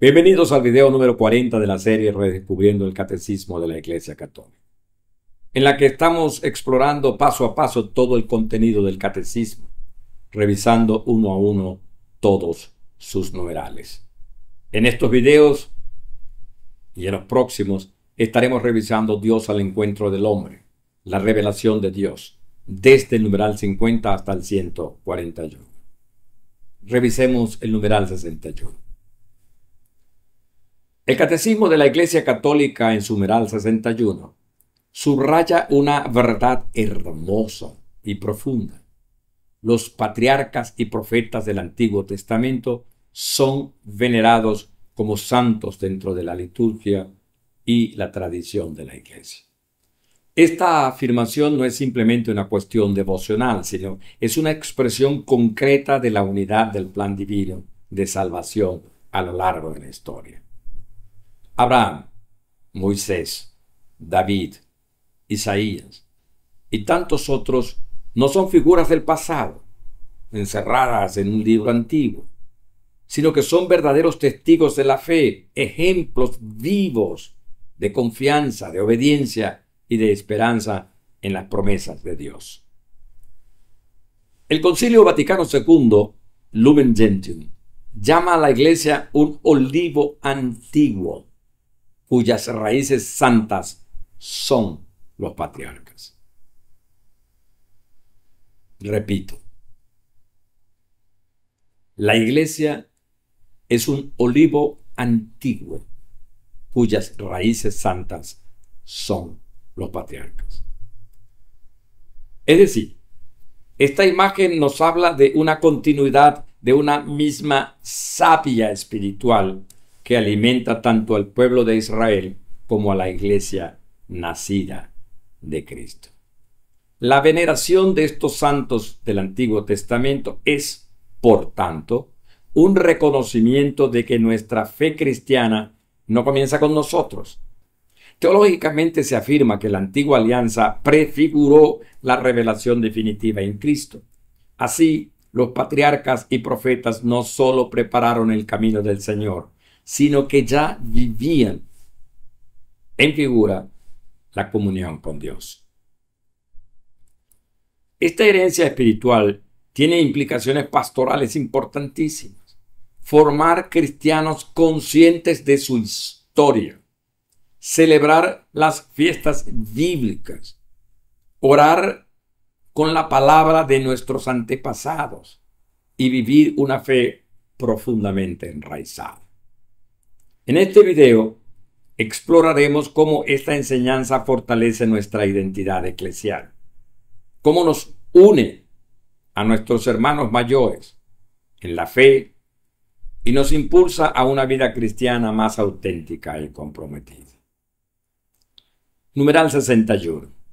Bienvenidos al video número 40 de la serie Redescubriendo el Catecismo de la Iglesia Católica, en la que estamos explorando paso a paso todo el contenido del Catecismo, revisando uno a uno todos sus numerales. En estos videos y en los próximos estaremos revisando Dios al encuentro del hombre, la revelación de Dios, desde el numeral 50 hasta el 141. Revisemos el numeral 61. El Catecismo de la Iglesia Católica en su numeral 61 subraya una verdad hermosa y profunda. Los patriarcas y profetas del Antiguo Testamento son venerados como santos dentro de la liturgia y la tradición de la Iglesia. Esta afirmación no es simplemente una cuestión devocional, sino es una expresión concreta de la unidad del plan divino de salvación a lo largo de la historia. Abraham, Moisés, David, Isaías y tantos otros no son figuras del pasado, encerradas en un libro antiguo, sino que son verdaderos testigos de la fe, ejemplos vivos de confianza, de obediencia y de esperanza en las promesas de Dios. El Concilio Vaticano II, Lumen Gentium, llama a la Iglesia un olivo antiguo, cuyas raíces santas son los patriarcas. Repito, la Iglesia es un olivo antiguo, cuyas raíces santas son los patriarcas. Es decir, esta imagen nos habla de una continuidad de una misma savia espiritual que alimenta tanto al pueblo de Israel como a la Iglesia nacida de Cristo. La veneración de estos santos del Antiguo Testamento es, por tanto, un reconocimiento de que nuestra fe cristiana no comienza con nosotros. Teológicamente se afirma que la antigua alianza prefiguró la revelación definitiva en Cristo. Así, los patriarcas y profetas no solo prepararon el camino del Señor, sino que ya vivían en figura la comunión con Dios. Esta herencia espiritual tiene implicaciones pastorales importantísimas. Formar cristianos conscientes de su historia, celebrar las fiestas bíblicas, orar con la palabra de nuestros antepasados y vivir una fe profundamente enraizada. En este video exploraremos cómo esta enseñanza fortalece nuestra identidad eclesial, cómo nos une a nuestros hermanos mayores en la fe y nos impulsa a una vida cristiana más auténtica y comprometida. Numeral 61.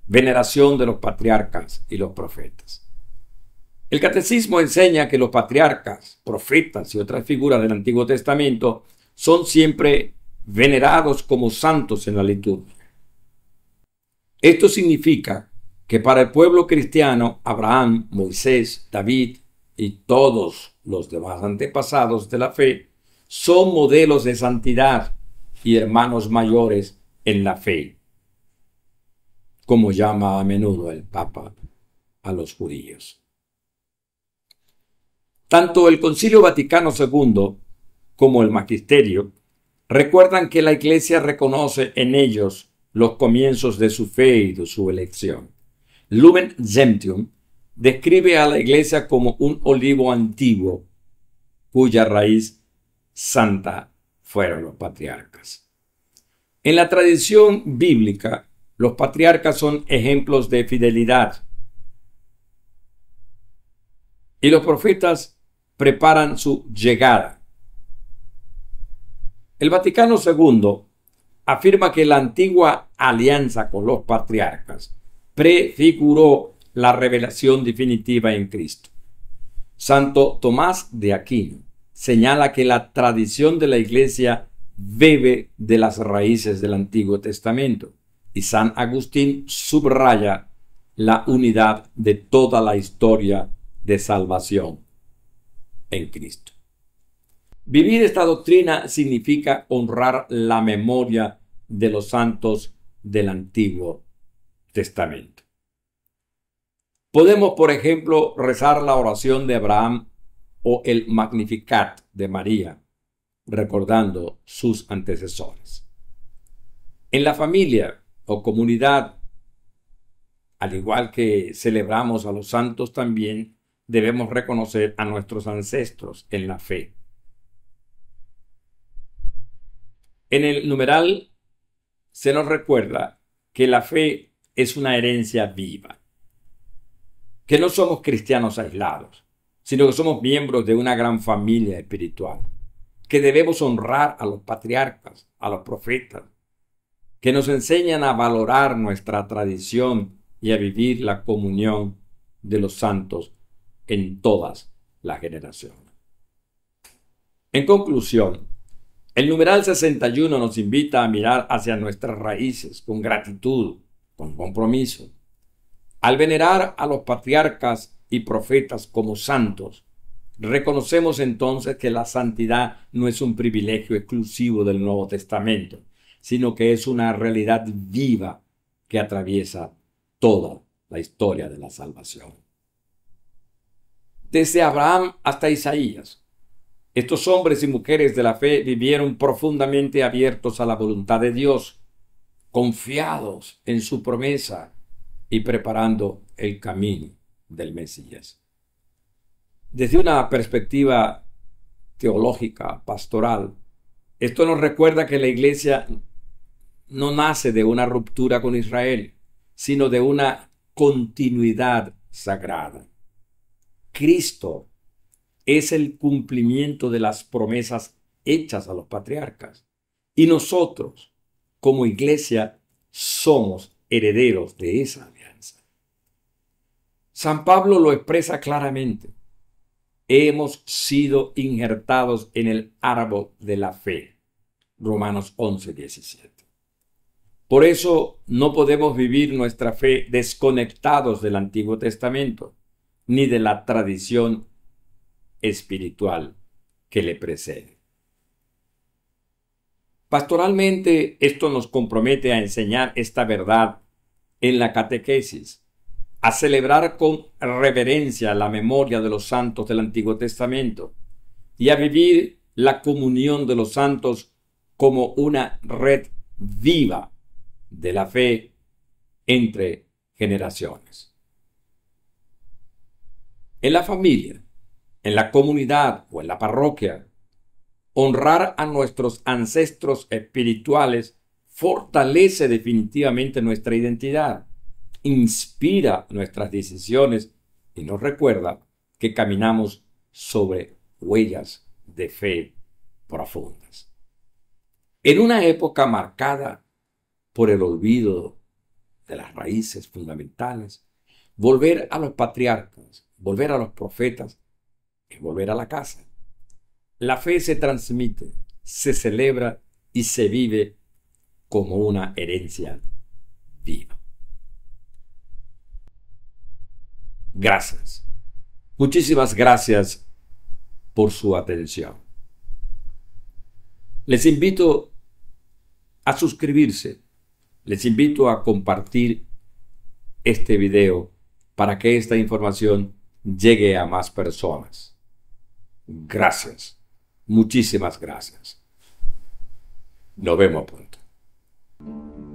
Veneración de los patriarcas y los profetas. El Catecismo enseña que los patriarcas, profetas y otras figuras del Antiguo Testamento son siempre venerados como santos en la liturgia. Esto significa que para el pueblo cristiano, Abraham, Moisés, David y todos los demás antepasados de la fe son modelos de santidad y hermanos mayores en la fe, como llama a menudo el Papa a los judíos. Tanto el Concilio Vaticano II como el Magisterio recuerdan que la Iglesia reconoce en ellos los comienzos de su fe y de su elección. Lumen Gentium describe a la Iglesia como un olivo antiguo cuya raíz santa fueron los patriarcas. En la tradición bíblica, los patriarcas son ejemplos de fidelidad y los profetas preparan su llegada. El Vaticano II afirma que la antigua alianza con los patriarcas prefiguró la revelación definitiva en Cristo. Santo Tomás de Aquino señala que la tradición de la Iglesia bebe de las raíces del Antiguo Testamento y San Agustín subraya la unidad de toda la historia de salvación en Cristo. Vivir esta doctrina significa honrar la memoria de los santos del Antiguo Testamento. Podemos, por ejemplo, rezar la oración de Abraham o el Magnificat de María, recordando sus antecesores. En la familia o comunidad, al igual que celebramos a los santos, también debemos reconocer a nuestros ancestros en la fe. En el numeral se nos recuerda que la fe es una herencia viva, que no somos cristianos aislados, sino que somos miembros de una gran familia espiritual, que debemos honrar a los patriarcas, a los profetas, que nos enseñan a valorar nuestra tradición y a vivir la comunión de los santos en todas las generaciones. En conclusión, el numeral 61 nos invita a mirar hacia nuestras raíces con gratitud, con compromiso. Al venerar a los patriarcas y profetas como santos, reconocemos entonces que la santidad no es un privilegio exclusivo del Nuevo Testamento, sino que es una realidad viva que atraviesa toda la historia de la salvación. Desde Abraham hasta Isaías, estos hombres y mujeres de la fe vivieron profundamente abiertos a la voluntad de Dios, confiados en su promesa y preparando el camino del Mesías. Desde una perspectiva teológica, pastoral, esto nos recuerda que la Iglesia no nace de una ruptura con Israel, sino de una continuidad sagrada. Cristo es el cumplimiento de las promesas hechas a los patriarcas. Y nosotros, como Iglesia, somos herederos de esa alianza. San Pablo lo expresa claramente. Hemos sido injertados en el árbol de la fe. Romanos 11:17. Por eso no podemos vivir nuestra fe desconectados del Antiguo Testamento, ni de la tradición espiritual que le precede. Pastoralmente, esto nos compromete a enseñar esta verdad en la catequesis, a celebrar con reverencia la memoria de los santos del Antiguo Testamento y a vivir la comunión de los santos como una red viva de la fe entre generaciones. En la familia, en la comunidad o en la parroquia, honrar a nuestros ancestros espirituales fortalece definitivamente nuestra identidad, inspira nuestras decisiones y nos recuerda que caminamos sobre huellas de fe profundas. En una época marcada por el olvido de las raíces fundamentales, volver a los patriarcas, volver a los profetas, es volver a la casa. La fe se transmite, se celebra y se vive como una herencia viva. Gracias. Muchísimas gracias por su atención. Les invito a suscribirse. Les invito a compartir este video para que esta información llegue a más personas. Gracias. Muchísimas gracias. Nos vemos pronto.